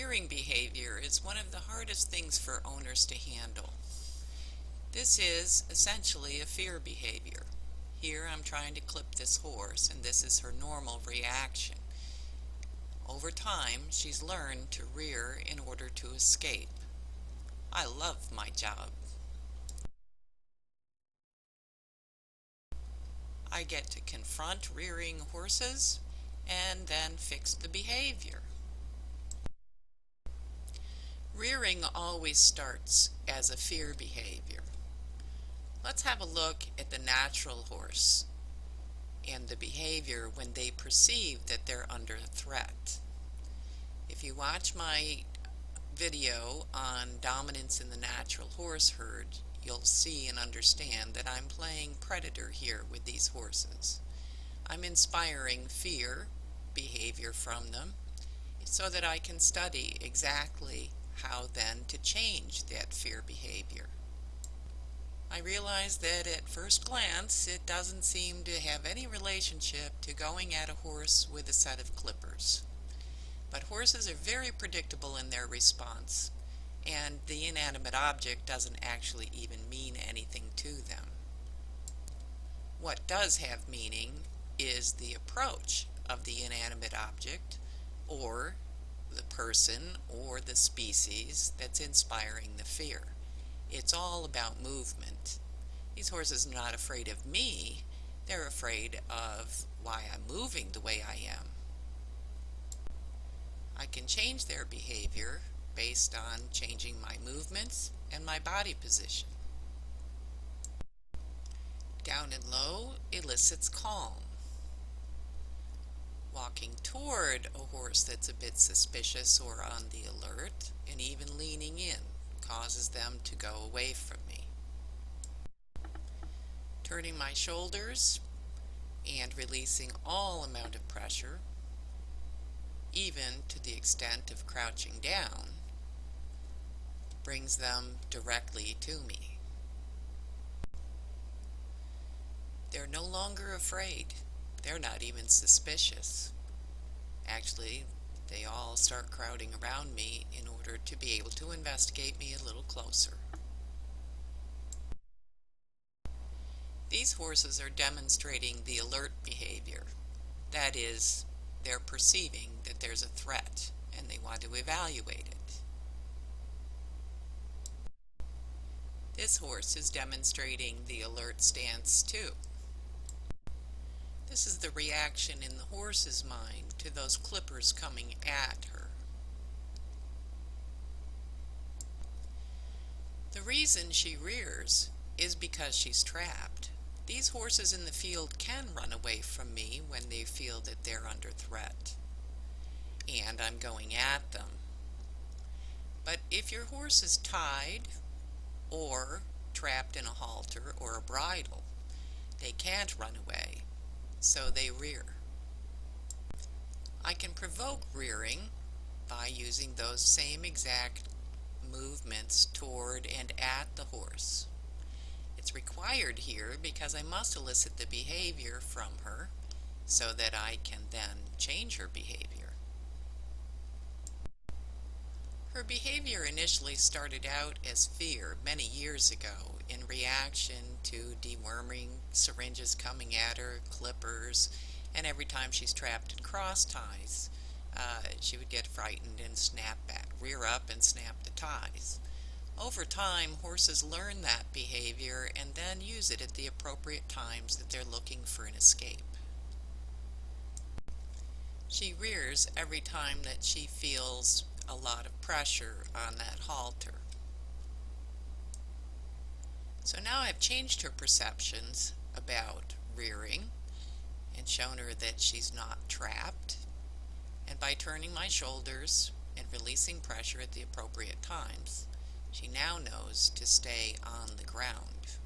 Rearing behavior is one of the hardest things for owners to handle. This is essentially a fear behavior. Here I'm trying to clip this horse, and this is her normal reaction. Over time, she's learned to rear in order to escape. I love my job. I get to confront rearing horses and then fix the behavior. Rearing always starts as a fear behavior. Let's have a look at the natural horse and the behavior when they perceive that they're under threat. If you watch my video on dominance in the natural horse herd, you'll see and understand that I'm playing predator here with these horses. I'm inspiring fear behavior from them so that I can study exactly how then to change that fear behavior. I realize that at first glance it doesn't seem to have any relationship to going at a horse with a set of clippers. But horses are very predictable in their response, and the inanimate object doesn't actually even mean anything to them. What does have meaning is the approach of the inanimate object, or the person or the species that's inspiring the fear. It's all about movement. These horses are not afraid of me, they're afraid of why I'm moving the way I am. I can change their behavior based on changing my movements and my body position. Down and low elicits calm. Walking toward a horse that's a bit suspicious or on the alert, and even leaning in, causes them to go away from me. Turning my shoulders and releasing all amount of pressure, even to the extent of crouching down, brings them directly to me. They're no longer afraid. They're not even suspicious. Actually, they all start crowding around me in order to be able to investigate me a little closer. These horses are demonstrating the alert behavior. That is, they're perceiving that there's a threat and they want to evaluate it. This horse is demonstrating the alert stance too. This is the reaction in the horse's mind to those clippers coming at her. The reason she rears is because she's trapped. These horses in the field can run away from me when they feel that they're under threat, and I'm going at them. But if your horse is tied or trapped in a halter or a bridle, they can't run away, so they rear. I can provoke rearing by using those same exact movements toward and at the horse. It's required here because I must elicit the behavior from her so that I can then change her behavior. Her behavior initially started out as fear many years ago in reaction to deworming syringes coming at her, clippers, and every time she's trapped in cross ties, she would get frightened and snap back, rear up and snap the ties. Over time, horses learn that behavior and then use it at the appropriate times that they're looking for an escape. She rears every time that she feels a lot of pressure on that halter. So now I've changed her perceptions about rearing and shown her that she's not trapped. And by turning my shoulders and releasing pressure at the appropriate times, she now knows to stay on the ground.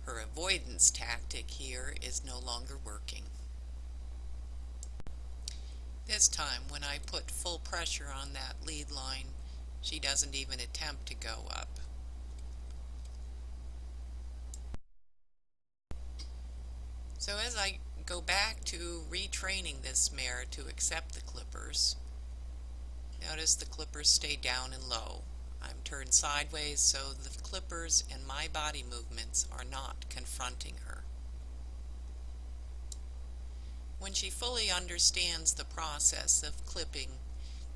Her avoidance tactic here is no longer working. This time, when I put full pressure on that lead line, she doesn't even attempt to go up. So as I go back to retraining this mare to accept the clippers, Notice the clippers stay down and low. I'm turned sideways so the clippers and my body movements are not confronting her. When she fully understands the process of clipping,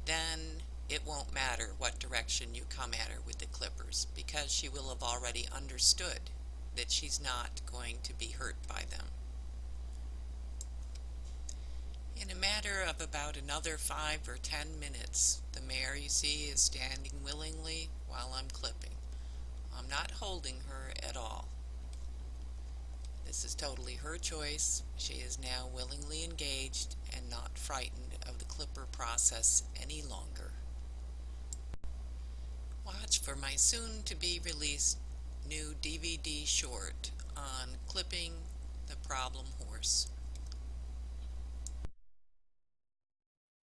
then it won't matter what direction you come at her with the clippers, because she will have already understood that she's not going to be hurt by them. In a matter of about another 5 or 10 minutes, the mare you see is standing willingly while I'm clipping. I'm not holding her at all. This is totally her choice. She is now willingly engaged and not frightened of the clipper process any longer. Watch for my soon-to-be-released new DVD short on clipping the problem horse.